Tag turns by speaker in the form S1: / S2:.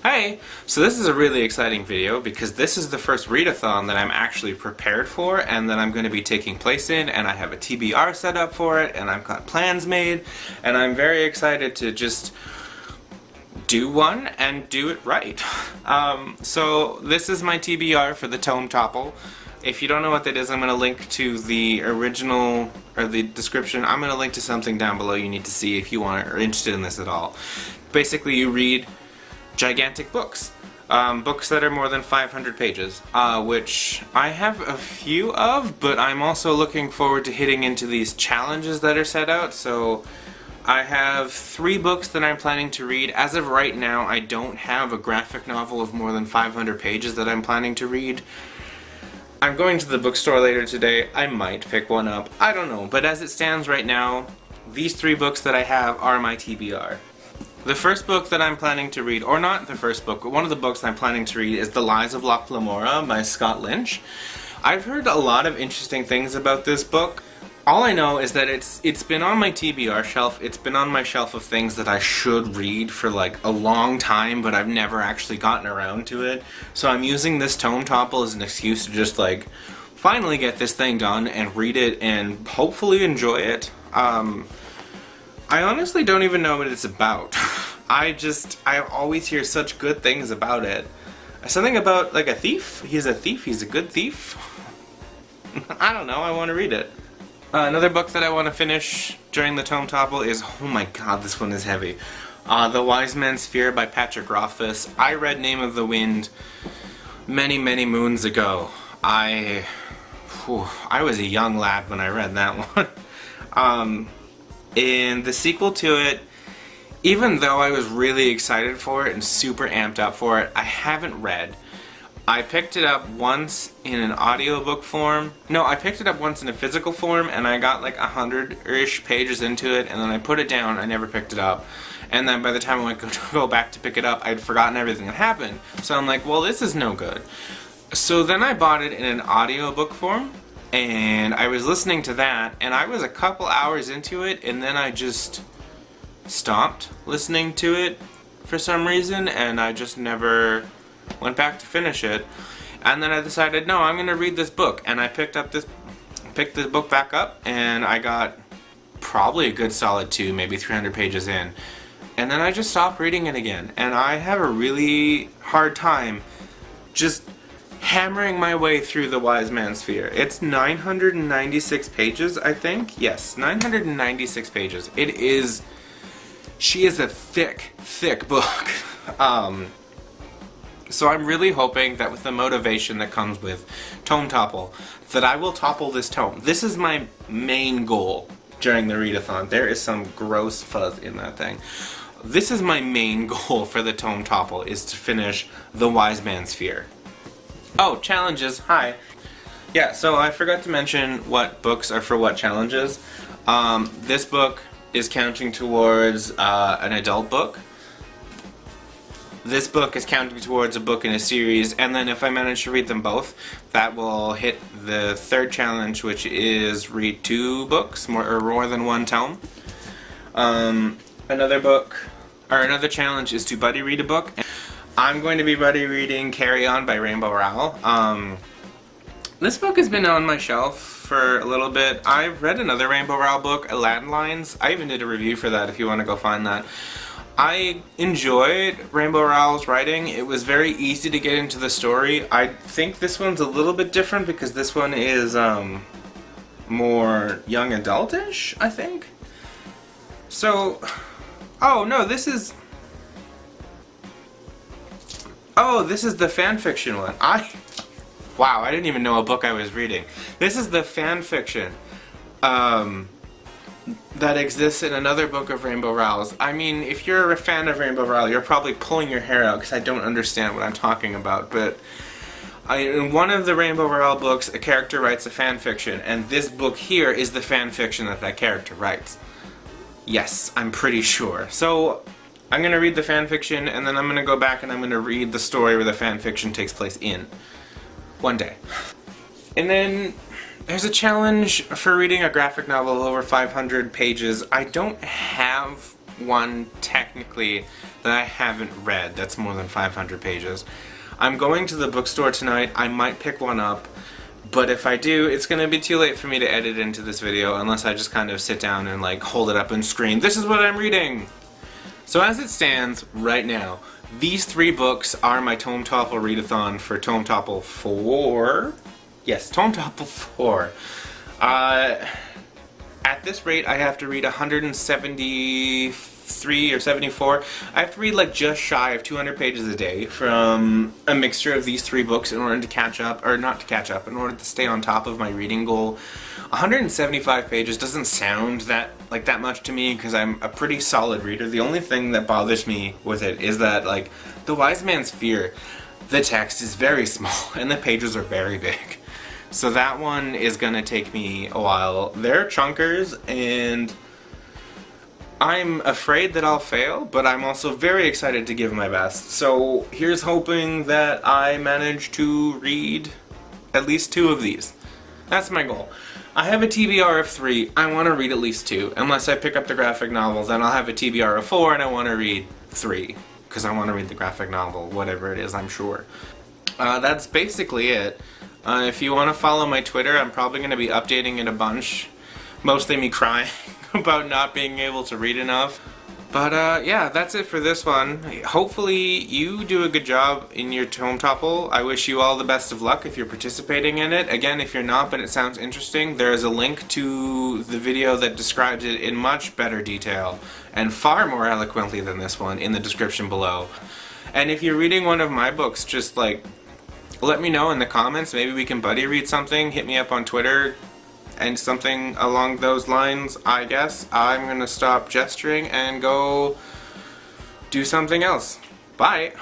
S1: Hey! So this is a really exciting video because this is the first readathon that I'm actually prepared for and that I'm going to be taking place in, and I have a TBR set up for it and I've got plans made, and I'm very excited to just do one and do it right. So this is my TBR for the Tome Topple. If you don't know what that is, I'm going to link to the original, or the description. I'm going to link to something down below you need to see if you are interested in this at all. Basically, you read gigantic books. Books that are more than 500 pages, which I have a few of, but I'm also looking forward to hitting into these challenges that are set out. So I have 3 books that I'm planning to read. As of right now, I don't have a graphic novel of more than 500 pages that I'm planning to read. I'm going to the bookstore later today. I might pick one up. I don't know. But as it stands right now, these 3 books that I have are my TBR. The first book that I'm planning to read, or not the first book, but one of the books I'm planning to read is The Lies of Locke Lamora by Scott Lynch. I've heard a lot of interesting things about this book. All I know is that it's been on my TBR shelf. It's been on my shelf of things that I should read for like a long time, but I've never actually gotten around to it. So I'm using this Tome Topple as an excuse to just like finally get this thing done and read it and hopefully enjoy it. I honestly don't even know what it's about. I always hear such good things about it. Something about like a thief? He's a thief? He's a good thief? I don't know, I want to read it. Another book that I want to finish during the Tome Topple is, oh my god, this one is heavy. The Wise Man's Fear by Patrick Rothfuss. I read Name of the Wind many, many moons ago. I was a young lad when I read that one. And the sequel to it, even though I was really excited for it and super amped up for it, I haven't read. I picked it up once in an audiobook form. No, I picked it up once in a physical form, and I got like 100-ish pages into it, and then I put it down. I never picked it up. And then by the time I went to go back to pick it up, I'd forgotten everything that happened. So I'm like, well, this is no good. So then I bought it in an audiobook form, and I was listening to that, and I was a couple hours into it, and then I just stopped listening to it for some reason, and I just never went back to finish it. And then I decided, no, I'm going to read this book, and I picked the book back up, and I got probably a good solid 2, maybe 300 pages in, and then I just stopped reading it again, and I have a really hard time just hammering my way through The Wise Man's Fear. It's 996 pages, I think. Yes, 996 pages. It is... She is a thick, thick book. So I'm really hoping that with the motivation that comes with Tome Topple, that I will topple this tome. This is my main goal during the readathon. There is some gross fuzz in that thing. This is my main goal for the Tome Topple, is to finish The Wise Man's Fear. Oh, challenges. Hi. Yeah, so I forgot to mention what books are for what challenges. This book is counting towards an adult book. This book is counting towards a book in a series, and then if I manage to read them both, that will hit the 3rd challenge, which is read 2 books, more than 1 tome. Another challenge is to buddy read a book. I'm going to be buddy reading Carry On by Rainbow Rowell. This book has been on my shelf for a little bit. I've read another Rainbow Rowell book, Landlines. I even did a review for that if you want to go find that. I enjoyed Rainbow Rowell's writing. It was very easy to get into the story. I think this one's a little bit different because this one is more young adultish, I think. So, oh no, this is the fanfiction one. Wow, I didn't even know a book I was reading. This is the fanfiction that exists in another book of Rainbow Rowell's. I mean, if you're a fan of Rainbow Rowell, you're probably pulling your hair out because I don't understand what I'm talking about, but in one of the Rainbow Rowell books, a character writes a fanfiction, and this book here is the fanfiction that character writes. Yes, I'm pretty sure. So, I'm going to read the fanfiction, and then I'm going to go back and I'm going to read the story where the fanfiction takes place in. One day. And then there's a challenge for reading a graphic novel over 500 pages. I don't have one technically that I haven't read that's more than 500 pages. I'm going to the bookstore tonight. I might pick one up, but if I do, it's going to be too late for me to edit into this video unless I just kind of sit down and like hold it up and scream, "This is what I'm reading!" So as it stands right now, these 3 books are my Tome Topple readathon for Tome Topple 4. Yes, Tome Topple 4. At this rate, I have to read 173 or 74. I have to read like just shy of 200 pages a day from a mixture of these 3 books in order to catch up, or not to catch up, in order to stay on top of my reading goal. 175 pages doesn't sound that much to me because I'm a pretty solid reader. The only thing that bothers me with it is that, like, The Wise Man's Fear, the text is very small and the pages are very big. So that one is gonna take me a while. They're chunkers and I'm afraid that I'll fail, but I'm also very excited to give my best. So here's hoping that I manage to read at least 2 of these. That's my goal. I have a TBR of 3. I want to read at least 2. Unless I pick up the graphic novel, then I'll have a TBR of 4 and I want to read 3. Because I want to read the graphic novel, whatever it is, I'm sure. That's basically it. If you want to follow my Twitter, I'm probably going to be updating it a bunch. Mostly me crying about not being able to read enough. But yeah, that's it for this one. Hopefully you do a good job in your Tome Topple. I wish you all the best of luck if you're participating in it. Again, if you're not but it sounds interesting, there is a link to the video that describes it in much better detail and far more eloquently than this one in the description below. And if you're reading one of my books, just like let me know in the comments. Maybe we can buddy read something. Hit me up on Twitter and something along those lines, I guess. I'm gonna stop gesturing and go do something else. Bye!